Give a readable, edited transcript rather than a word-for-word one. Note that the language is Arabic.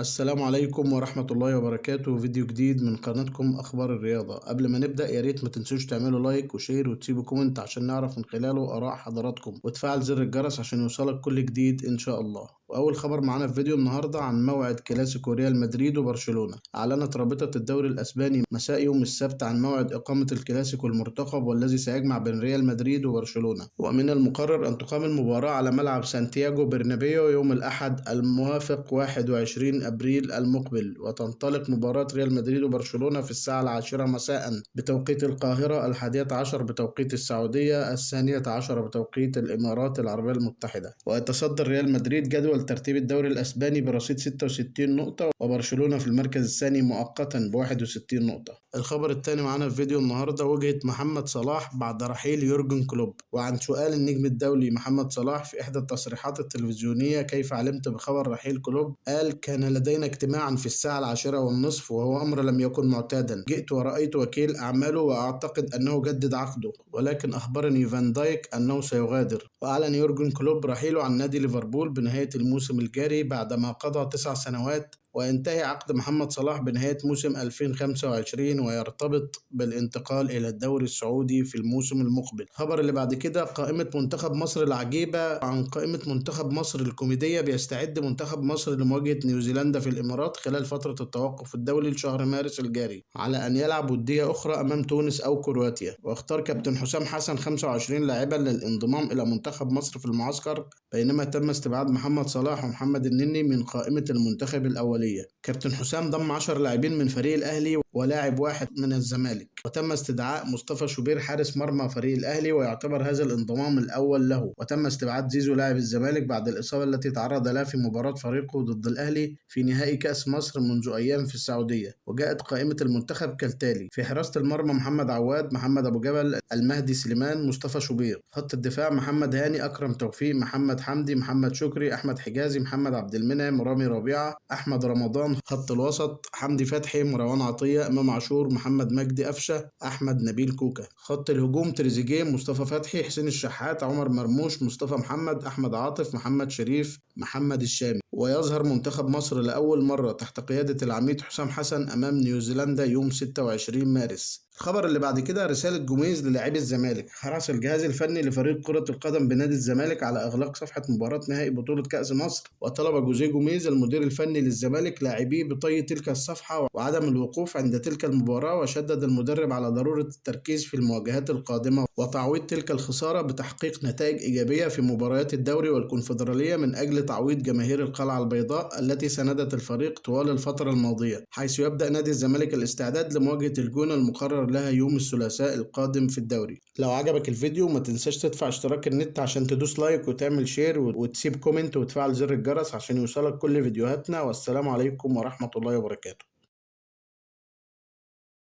السلام عليكم ورحمة الله وبركاته. فيديو جديد من قناتكم أخبار الرياضة. قبل ما نبدأ يا ريت ما تنسوش تعملوا لايك وشير وتسيبوا كومنت عشان نعرف من خلاله آراء حضراتكم، وتفعل زر الجرس عشان يوصلك كل جديد إن شاء الله. وأول خبر معانا في فيديو النهاردة عن موعد كلاسيكو ريال مدريد وبرشلونة. أعلنت رابطة الدوري الأسباني مساء يوم السبت عن موعد إقامة الكلاسيكو المرتقب والذي سيجمع بين ريال مدريد وبرشلونة. ومن المقرر أن تقام المباراة على ملعب سانتياغو برنابيو يوم الأحد الموافق 21 أبريل المقبل، وتنطلق مباراة ريال مدريد وبرشلونة في الساعة 10 مساء بتوقيت القاهرة، 11 بتوقيت السعودية، 12 بتوقيت الإمارات العربية المتحدة. ويتصدر ريال مدريد جدول ترتيب الدوري الأسباني برصيد 66 نقطة، وبرشلونة في المركز الثاني مؤقتا ب61 نقطة. الخبر الثاني معانا في فيديو النهاردة وجهة محمد صلاح بعد رحيل يورجن كلوب. وعن سؤال النجم الدولي محمد صلاح في إحدى التصريحات التلفزيونية كيف علمت بخبر رحيل كلوب، قال: كان لدينا اجتماعا في الساعة 10:30 وهو أمر لم يكن معتادا. جئت ورأيت وكيل أعماله وأعتقد أنه جدد عقده، ولكن أخبرني فان دايك أنه سيغادر. وأعلن يورجن كلوب رحيله عن نادي ليفربول بنهاية الموسم الجاري بعدما قضى 9 سنوات، وينتهي عقد محمد صلاح بنهاية موسم 2025 ويرتبط بالانتقال إلى الدوري السعودي في الموسم المقبل. الخبر اللي بعد كده قائمة منتخب مصر العجيبة. عن قائمة منتخب مصر الكوميدية: بيستعد منتخب مصر لمواجهة نيوزيلندا في الإمارات خلال فترة التوقف الدولي لشهر مارس الجاري، على أن يلعب ودية أخرى أمام تونس أو كرواتيا. واختار كابتن حسام حسن 25 لاعبا للانضمام إلى منتخب مصر في المعسكر، بينما تم استبعاد محمد صلاح ومحمد النني من قائمة المنتخب الأولية. كابتن حسام ضم 10 لاعبين من فريق الأهلي ولاعب واحد من الزمالك، وتم استدعاء مصطفى شوبير حارس مرمى فريق الأهلي، ويعتبر هذا الانضمام الأول له. وتم استبعاد زيزو لاعب الزمالك بعد الإصابة التي تعرض لها في مباراة فريقه ضد الأهلي في نهائي كأس مصر منذ أيام في السعودية. وجاءت قائمة المنتخب كالتالي: في حراسة المرمى محمد عواد، محمد أبو جبل، المهدي سليمان، مصطفى شوبير. خط الدفاع محمد هاني، أكرم توفيق، محمد حمدي، محمد شكري، أحمد حجازي، محمد عبد المنعم، رامي ربيعة، أحمد رمضان. خط الوسط حمدي فتحي، مروان عطية، إمام عاشور، محمد مجدي قفشة، أحمد نبيل كوكا. خط الهجوم تريزيجيه، مصطفى فتحي، حسين الشحات، عمر مرموش، مصطفى محمد، أحمد عاطف، محمد شريف، محمد الشامي. ويظهر منتخب مصر لأول مرة تحت قيادة العميد حسام حسن أمام نيوزيلندا يوم 26 مارس. الخبر اللي بعد كده رسالة جوميز للاعبي الزمالك. حرص الجهاز الفني لفريق كرة القدم بنادي الزمالك على إغلاق صفحة مباراة نهائي بطولة كأس مصر، وطلب جوزيه جوميز المدير الفني للزمالك لاعبيه بطي تلك الصفحة وعدم الوقوف عند تلك المباراة. وشدد المدرب على ضرورة التركيز في المواجهات القادمة وتعويض تلك الخسارة بتحقيق نتائج إيجابية في مباريات الدوري والكونفدرالية من أجل تعويض جماهير القلعة البيضاء التي ساندت الفريق طوال الفترة الماضية، حيث يبدأ نادي الزمالك الاستعداد لمواجهة الجونة المقرر لها يوم الثلاثاء القادم في الدوري. لو عجبك الفيديو ما تنساش تدفع اشتراك النت عشان تدوس لايك وتعمل شير وتسيب كومنت وتفعل زر الجرس عشان يوصلك كل فيديوهاتنا. والسلام عليكم ورحمة الله وبركاته.